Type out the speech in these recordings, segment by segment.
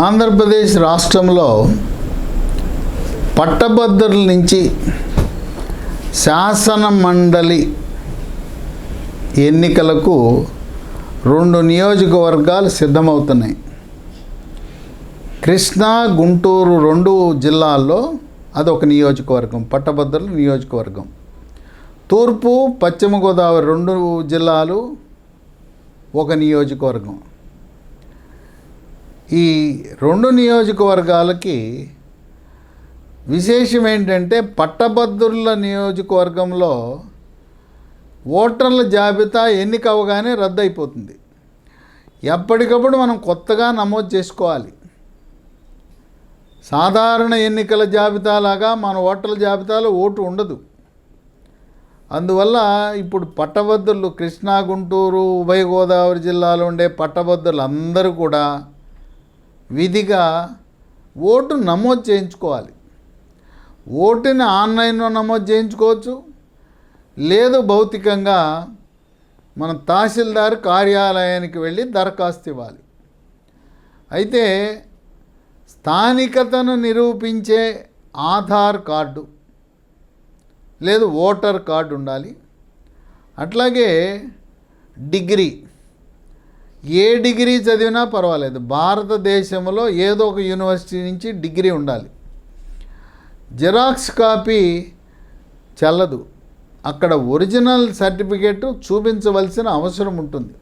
ఆంధ్రప్రదేశ్ రాష్ట్రంలో పట్టభద్రుల నుంచి శాసన మండలి ఎన్నికలకు 2 నియోజకవర్గాలు సిద్ధమవుతున్నాయి. కృష్ణా, గుంటూరు 2 జిల్లాల్లో అదొక నియోజకవర్గం, పట్టభద్రుల నియోజకవర్గం. తూర్పు, పశ్చిమ గోదావరి 2 జిల్లాలు ఒక నియోజకవర్గం. ఈ 2 నియోజకవర్గాలకి విశేషం ఏంటంటే, పట్టభద్రుల నియోజకవర్గంలో ఓటర్ల జాబితా ఎన్నిక అవగానే రద్దు అయిపోతుంది. ఎప్పటికప్పుడు మనం కొత్తగా నమోదు చేసుకోవాలి. సాధారణ ఎన్నికల జాబితాలాగా మన ఓటర్ల జాబితాలో ఓటు ఉండదు. అందువల్ల ఇప్పుడు పట్టభద్రులు కృష్ణా, గుంటూరు, ఉభయ గోదావరి జిల్లాలో ఉండే పట్టభద్రులు అందరూ కూడా విధిగా ఓటు నమోదు చేయించుకోవాలి. ఓటుని ఆన్లైన్లో నమోదు చేయించుకోవచ్చు, లేదు భౌతికంగా మన తహసీల్దార్ కార్యాలయానికి వెళ్ళి దరఖాస్తు ఇవ్వాలి. అయితే స్థానికతను నిరూపించే ఆధార్ కార్డు లేదు ఓటర్ కార్డు ఉండాలి. అట్లాగే డిగ్రీ, ఏ డిగ్రీ చదివినా పర్వాలేదు, భారతదేశంలో ఏదో ఒక యూనివర్సిటీ నుంచి డిగ్రీ ఉండాలి. జిరాక్స్ కాపీ చెల్లదు, అక్కడ ఒరిజినల్ సర్టిఫికేట్ చూపించవలసిన అవసరం ఉంటుంది.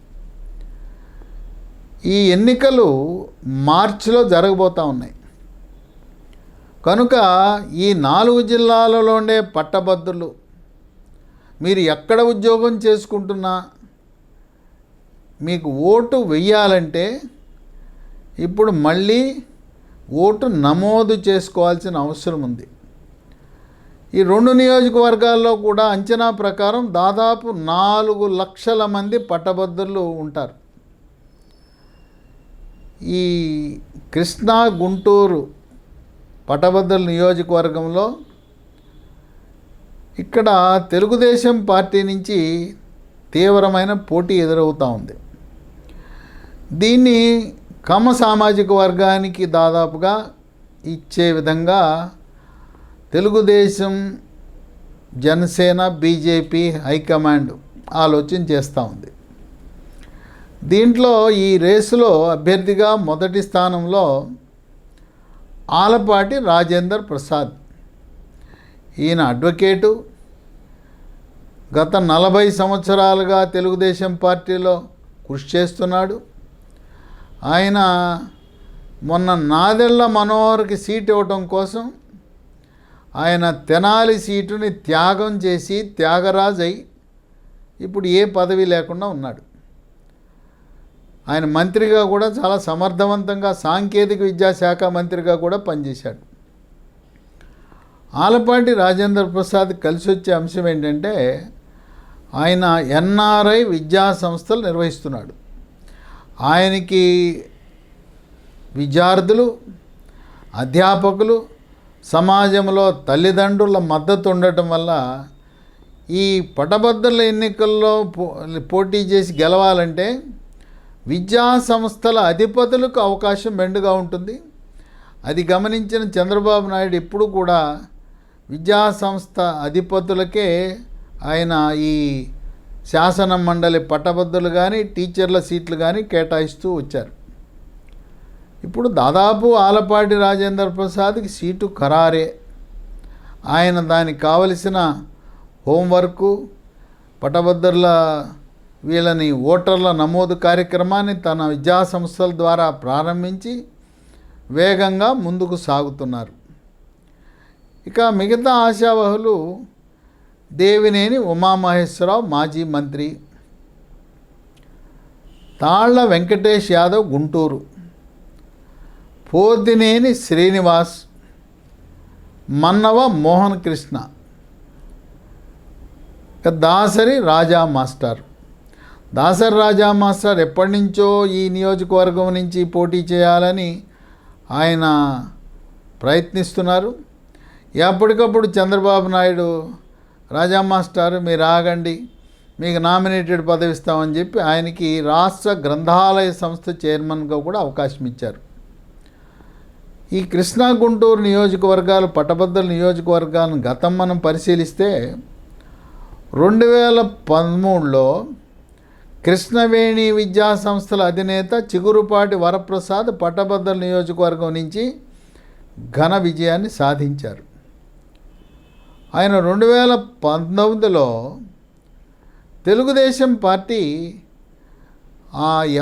ఈ ఎన్నికలు మార్చిలో జరగబోతూ ఉన్నాయి కనుక ఈ 4 జిల్లాలలో ఉండే పట్టభద్రులు మీరు ఎక్కడ ఉద్యోగం చేసుకుంటున్నా మీకు ఓటు వెయ్యాలంటే ఇప్పుడు మళ్ళీ ఓటు నమోదు చేసుకోవాల్సిన అవసరం ఉంది. ఈ 2 నియోజకవర్గాల్లో కూడా అంచనా ప్రకారం దాదాపు 4 లక్షల మంది పట్టభద్రులు ఉంటారు. ఈ కృష్ణా, గుంటూరు పట్టభద్రుల నియోజకవర్గంలో ఇక్కడ తెలుగుదేశం పార్టీ నుంచి తీవ్రమైన పోటీ ఎదురవుతూ ఉంది. దీన్ని కమ్మ సామాజిక వర్గానికి దాదాపుగా ఇచ్చే విధంగా తెలుగుదేశం, జనసేన, బీజేపీ హైకమాండ్ ఆలోచన చేస్తూ ఉంది. దీంట్లో ఈ రేసులో అభ్యర్థిగా మొదటి స్థానంలో ఆలపాటి రాజేందర్ ప్రసాద్. ఈయన అడ్వకేటు, గత 40 సంవత్సరాలుగా తెలుగుదేశం పార్టీలో కృషి చేస్తున్నాడు. ఆయన మొన్న నాదెళ్ల మనోహర్కి సీట్ ఇవ్వటం కోసం ఆయన తెనాలి సీటుని త్యాగం చేసి త్యాగరాజై ఇప్పుడు ఏ పదవి లేకుండా ఉన్నాడు. ఆయన మంత్రిగా కూడా చాలా సమర్థవంతంగా సాంకేతిక విద్యాశాఖ మంత్రిగా కూడా పనిచేశాడు. ఆలపాటి రాజేంద్ర ప్రసాద్ కలిసి వచ్చే అంశం ఏంటంటే, ఆయన ఎన్ఆర్ఐ విద్యా సంస్థలు నిర్వహిస్తున్నాడు. ఆయనకి విద్యార్థులు, అధ్యాపకులు, సమాజంలో తల్లిదండ్రుల మద్దతు ఉండటం వల్ల ఈ పట్టభద్రుల ఎన్నికల్లో పోటీ చేసి గెలవాలంటే విద్యా సంస్థల అధిపతులకు అవకాశం మెండుగా ఉంటుంది. అది గమనించిన చంద్రబాబు నాయుడు ఎప్పుడు కూడా విద్యా సంస్థ అధిపతులకే ఆయన ఈ శాసన మండలి పట్టభద్రులు కానీ టీచర్ల సీట్లు కానీ కేటాయిస్తూ వచ్చారు. ఇప్పుడు దాదాపు ఆలపాటి రాజేంద్ర ప్రసాద్కి సీటు ఖరారే. ఆయన దానికి కావలసిన హోంవర్కు, పట్టభద్రుల వీళ్ళని ఓటర్ల నమోదు కార్యక్రమాన్ని తన విద్యా సంస్థల ద్వారా ప్రారంభించి వేగంగా ముందుకు సాగుతున్నారు. ఇక మిగతా ఆశావహులు దేవినేని ఉమామహేశ్వరరావు మాజీ మంత్రి, తాళ్ల వెంకటేష్ యాదవ్ గుంటూరు, పోతినేని శ్రీనివాస్, మన్నవ మోహన్ కృష్ణ, దాసరి రాజా మాస్టర్. దాసరి రాజా మాస్టర్ ఎప్పటి నుంచో ఈ నియోజకవర్గం నుంచి పోటీ చేయాలని ఆయన ప్రయత్నిస్తున్నారు. ఎప్పటికప్పుడు చంద్రబాబు నాయుడు రాజా మాస్టర్ మీరు ఆగండి, మీకు నామినేటెడ్ పదవి ఇస్తామని చెప్పి ఆయనకి రాష్ట్ర గ్రంథాలయ సంస్థ చైర్మన్గా కూడా అవకాశం ఇచ్చారు. ఈ కృష్ణా గుంటూరు నియోజకవర్గాలు పట్టభద్రుల నియోజకవర్గాలను గతం మనం పరిశీలిస్తే 2013లో కృష్ణవేణి విద్యా సంస్థల అధినేత చిగురుపాటి వరప్రసాద్ పట్టభద్రుల నియోజకవర్గం నుంచి ఘన విజయాన్ని సాధించారు. ఆయన 2019లో తెలుగుదేశం పార్టీ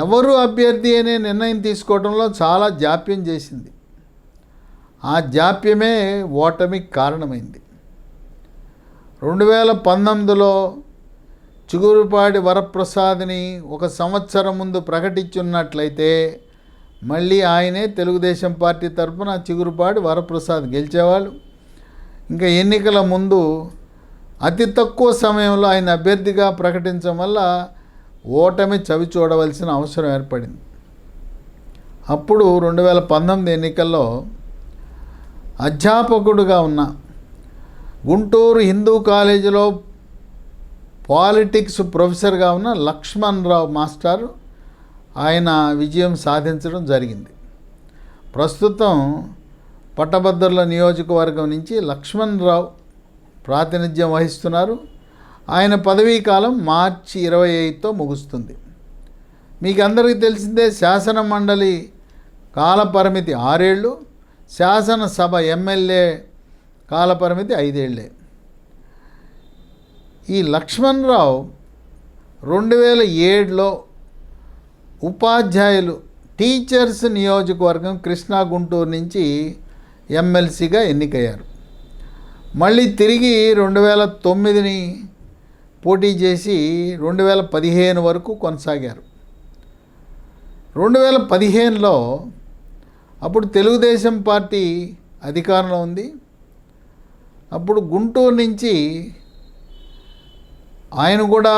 ఎవరు అభ్యర్థి అనే నిర్ణయం తీసుకోవడంలో చాలా జాప్యం చేసింది. ఆ జాప్యమే ఓటమికి కారణమైంది. 2019లో చిగురుపాటి వరప్రసాద్ని 1 సంవత్సరం ముందు ప్రకటించున్నట్లయితే మళ్ళీ ఆయనే తెలుగుదేశం పార్టీ తరఫున చిగురుపాటి వరప్రసాద్ గెలిచేవాళ్ళు. ఇంకా ఎన్నికల ముందు అతి తక్కువ సమయంలో ఆయన అభ్యర్థిగా ప్రకటించడం వల్ల ఓటమి చవి చూడవలసిన అవసరం ఏర్పడింది. అప్పుడు 2019 ఎన్నికల్లో అధ్యాపకుడుగా ఉన్న గుంటూరు హిందూ కాలేజీలో పాలిటిక్స్ ప్రొఫెసర్గా ఉన్న లక్ష్మణ్ రావు మాస్టర్ ఆయన విజయం సాధించడం జరిగింది. ప్రస్తుతం పట్టభద్రుల నియోజకవర్గం నుంచి లక్ష్మణ్ రావు ప్రాతినిధ్యం వహిస్తున్నారు. ఆయన పదవీ కాలం మార్చి 25తో ముగుస్తుంది. మీకు అందరికీ తెలిసిందే, శాసన మండలి కాలపరిమితి 6 ఏళ్ళు, శాసనసభ ఎమ్మెల్యే కాలపరిమితి 5 ఏళ్ళే. ఈ లక్ష్మణ్ రావు 2007లో ఉపాధ్యాయులు టీచర్స్ నియోజకవర్గం కృష్ణా గుంటూరు నుంచి ఎమ్మెల్సీగా ఎన్నికయ్యారు. మళ్ళీ తిరిగి 2009 పోటీ చేసి 2015 వరకు కొనసాగారు. 2015లో అప్పుడు తెలుగుదేశం పార్టీ అధికారంలో ఉంది. అప్పుడు గుంటూరు నుంచి ఆయన కూడా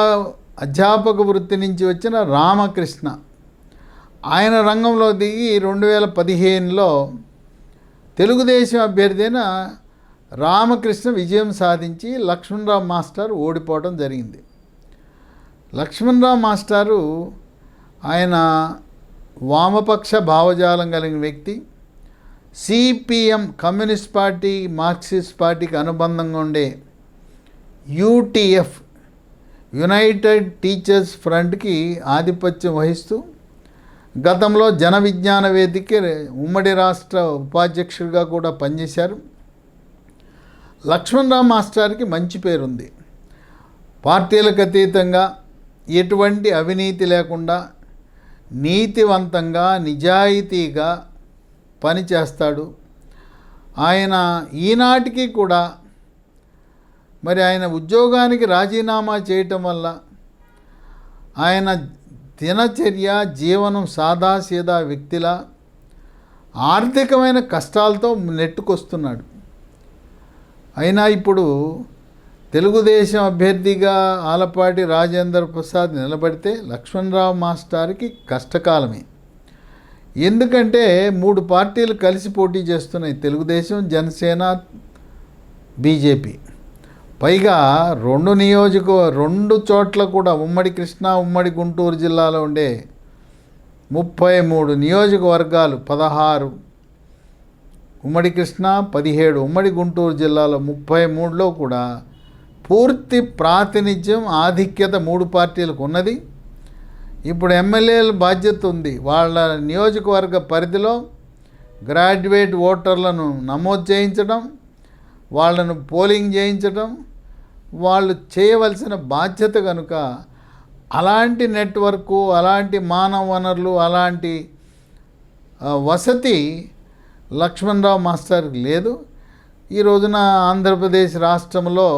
అధ్యాపక వృత్తి నుంచి వచ్చిన రామకృష్ణ ఆయన రంగంలో దిగి 2015లో తెలుగుదేశం అభ్యర్థి అయిన రామకృష్ణ విజయం సాధించి లక్ష్మణరావు మాస్టర్ ఓడిపోవడం జరిగింది. లక్ష్మణరావు మాస్టారు ఆయన వామపక్ష భావజాలం కలిగిన వ్యక్తి. సిపిఎం కమ్యూనిస్ట్ పార్టీ, మార్క్సిస్ట్ పార్టీకి అనుబంధంగా ఉండే యూటీఎఫ్ యునైటెడ్ టీచర్స్ ఫ్రంట్కి ఆధిపత్యం వహిస్తూ గతంలో జన విజ్ఞాన వేదిక ఉమ్మడి రాష్ట్ర ఉపాధ్యక్షుడిగా కూడా పనిచేశారు. లక్ష్మణరావు మాస్టర్కి మంచి పేరుంది. పార్టీలకు అతీతంగా ఎటువంటి అవినీతి లేకుండా నీతివంతంగా నిజాయితీగా పనిచేస్తాడు. ఆయన ఈనాటికి కూడా మరి ఆయన ఉద్యోగానికి రాజీనామా చేయటం వల్ల ఆయన దినచర్య జీవనం సాదాసీదా వ్యక్తిలా ఆర్థికమైన కష్టాలతో నెట్టుకొస్తున్నాడు. అయినా ఇప్పుడు తెలుగుదేశం అభ్యర్థిగా ఆలపాటి రాజేంద్ర ప్రసాద్ నిలబడితే లక్ష్మణరావు మాస్టర్కి కష్టకాలమే. ఎందుకంటే 3 పార్టీలు కలిసి పోటీ చేస్తున్నాయి, తెలుగుదేశం, జనసేన, బీజేపీ. పైగా 2 చోట్ల కూడా ఉమ్మడి కృష్ణా, ఉమ్మడి గుంటూరు జిల్లాలో ఉండే 33 నియోజకవర్గాలు, 16 ఉమ్మడి కృష్ణా, 17 ఉమ్మడి గుంటూరు జిల్లాలో 33లో కూడా పూర్తి ప్రాతినిధ్యం ఆధిక్యత 3 పార్టీలకు ఉన్నది. ఇప్పుడు ఎమ్మెల్యేల బాధ్యత ఉంది. వాళ్ళ నియోజకవర్గ పరిధిలో గ్రాడ్యుయేట్ ఓటర్లను నమోదు చేయించడం, వాళ్ళను పోలింగ్ చేయించడం వాళ్ళు చేయవలసిన బాధ్యత కనుక అలాంటి నెట్వర్కు, అలాంటి మానవ వనరులు, అలాంటి వసతి లక్ష్మణరావు మాస్టర్కి లేదు. ఈ రోజున ఆంధ్రప్రదేశ్ రాష్ట్రంలో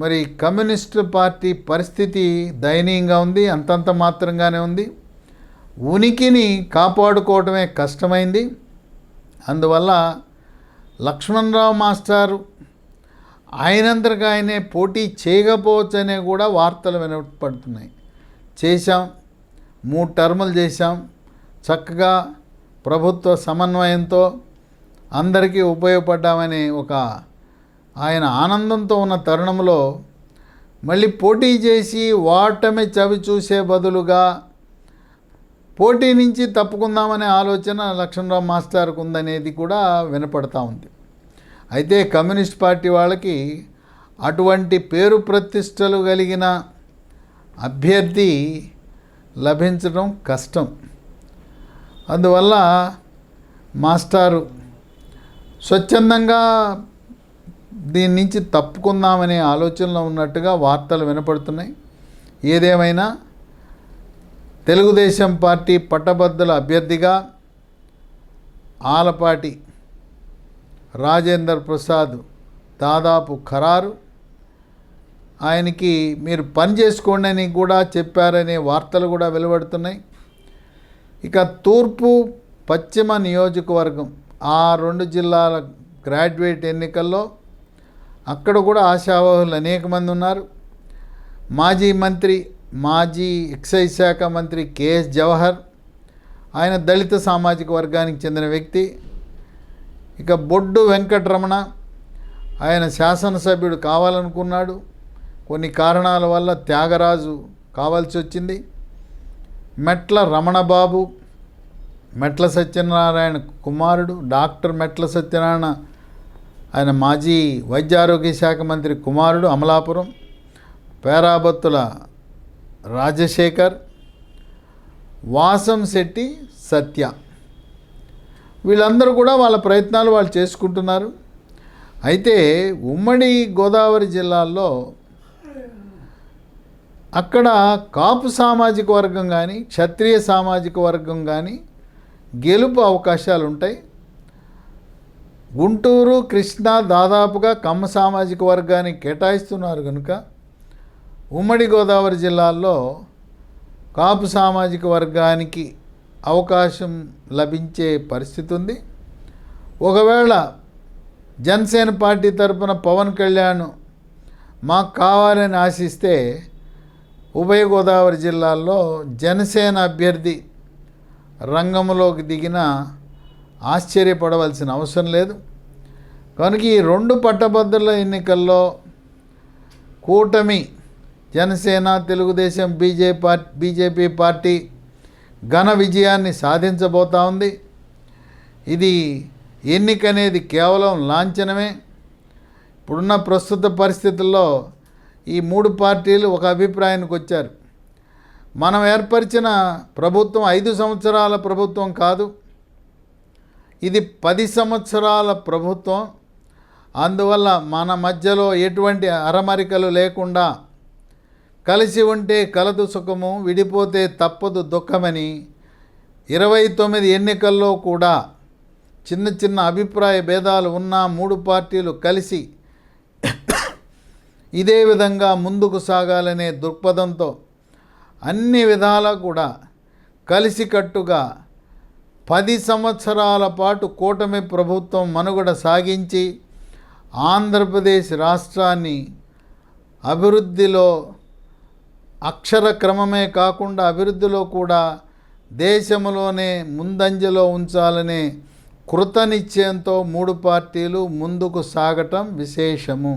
మరి కమ్యూనిస్టు పార్టీ పరిస్థితి దయనీయంగా ఉంది, అంతంత మాత్రంగానే ఉంది. ఉనికిని కాపాడుకోవడమే కష్టమైంది. అందువల్ల లక్ష్మణరావు మాస్టారు ఆయనంతకు ఆయనే పోటీ చేయకపోవచ్చనే కూడా వార్తలు వినపడుతున్నాయి. చేశాం, 3 టర్ములు చేశాం, చక్కగా ప్రభుత్వ సమన్వయంతో అందరికీ ఉపయోగపడ్డామనే ఒక ఆయన ఆనందంతో ఉన్న తరుణంలో మళ్ళీ పోటీ చేసి ఓటమి చవి చూసే బదులుగా పోటీ నుంచి తప్పుకుందామనే ఆలోచన లక్ష్మణరావు మాస్టర్కు ఉందనేది కూడా వినపడతా ఉంది. అయితే కమ్యూనిస్ట్ పార్టీ వాళ్ళకి అటువంటి పేరు ప్రతిష్టలు కలిగిన అభ్యర్థి లభించడం కష్టం. అందువల్ల మాస్టారు స్వచ్ఛందంగా దీని నుంచి తప్పుకుందామనే ఆలోచనలో ఉన్నట్టుగా వార్తలు వినపడుతున్నాయి. ఏదేమైనా తెలుగుదేశం పార్టీ పట్టభద్రుల అభ్యర్థిగా ఆలపాటి రాజేందర్ ప్రసాద్ దాదాపు ఖరారు. ఆయనకి మీరు పని చేసుకోండి అని కూడా చెప్పారనే వార్తలు కూడా వెలువడుతున్నాయి. ఇక తూర్పు పశ్చిమ నియోజకవర్గం ఆ 2 జిల్లాల గ్రాడ్యుయేట్ ఎన్నికల్లో అక్కడ కూడా ఆశావాహులు అనేక మంది ఉన్నారు. మాజీ ఎక్సైజ్ శాఖ మంత్రి కేఎస్ జవహర్, ఆయన దళిత సామాజిక వర్గానికి చెందిన వ్యక్తి. ఇక బొడ్డు వెంకటరమణ, ఆయన శాసనసభ్యుడు కావాలనుకున్నాడు, కొన్ని కారణాల వల్ల త్యాగరాజు కావాల్సి వచ్చింది. మెట్ల రమణబాబు, మెట్ల సత్యనారాయణ కుమారుడు, డాక్టర్ మెట్ల సత్యనారాయణ, ఆయన మాజీ వైద్య ఆరోగ్య శాఖ మంత్రి కుమారుడు, అమలాపురం. పేరాబత్తుల రాజశేఖర్, వాసంశెట్టి సత్య, వీళ్ళందరూ కూడా వాళ్ళ ప్రయత్నాలు వాళ్ళు చేసుకుంటున్నారు. అయితే ఉమ్మడి గోదావరి జిల్లాల్లో అక్కడ కాపు సామాజిక వర్గం కానీ క్షత్రియ సామాజిక వర్గం కానీ గెలుపు అవకాశాలు ఉంటాయి. గుంటూరు, కృష్ణా దాదాపుగా కమ్మ సామాజిక వర్గానికి కేటాయిస్తున్నారు కనుక ఉమ్మడి గోదావరి జిల్లాల్లో కాపు సామాజిక వర్గానికి అవకాశం లభించే పరిస్థితి ఉంది. ఒకవేళ జనసేన పార్టీ తరపున పవన్ కళ్యాణ్ మాకు కావాలని ఆశిస్తే ఉభయ గోదావరి జిల్లాల్లో జనసేన అభ్యర్థి రంగంలోకి దిగిన ఆశ్చర్యపడవలసిన అవసరం లేదు. కనుక ఈ 2 పట్టభద్రుల ఎన్నికల్లో కూటమి జనసేన, తెలుగుదేశం, బీజేపీ పార్టీ ఘన విజయాన్ని సాధించబోతా ఉంది. ఇది ఎన్నిక అనేది కేవలం లాంఛనమే. ఇప్పుడున్న ప్రస్తుత పరిస్థితుల్లో ఈ 3 పార్టీలు ఒక అభిప్రాయానికి వచ్చారు. మనం ఏర్పరిచిన ప్రభుత్వం 5 సంవత్సరాల ప్రభుత్వం కాదు, ఇది 10 సంవత్సరాల ప్రభుత్వం. అందువల్ల మన మధ్యలో ఎటువంటి అరమరికలు లేకుండా కలిసి ఉంటే కలదు సుఖము, విడిపోతే తప్పదు దుఃఖమని 29 ఎన్నికల్లో కూడా చిన్న అభిప్రాయ భేదాలు ఉన్న 3 పార్టీలు కలిసి ఇదే విధంగా ముందుకు సాగాలనే దృక్పథంతో అన్ని విధాలా కూడా కలిసికట్టుగా 10 సంవత్సరాల పాటు కూటమి ప్రభుత్వం మనుగడ సాగించి ఆంధ్రప్రదేశ్ రాష్ట్రాన్ని అభివృద్ధిలో అక్షర క్రమమే కాకుండా అభివృద్ధిలో కూడా దేశంలోనే ముందంజలో ఉంచాలనే కృతనిశ్చయంతో 3 పార్టీలు ముందుకు సాగటం విశేషము.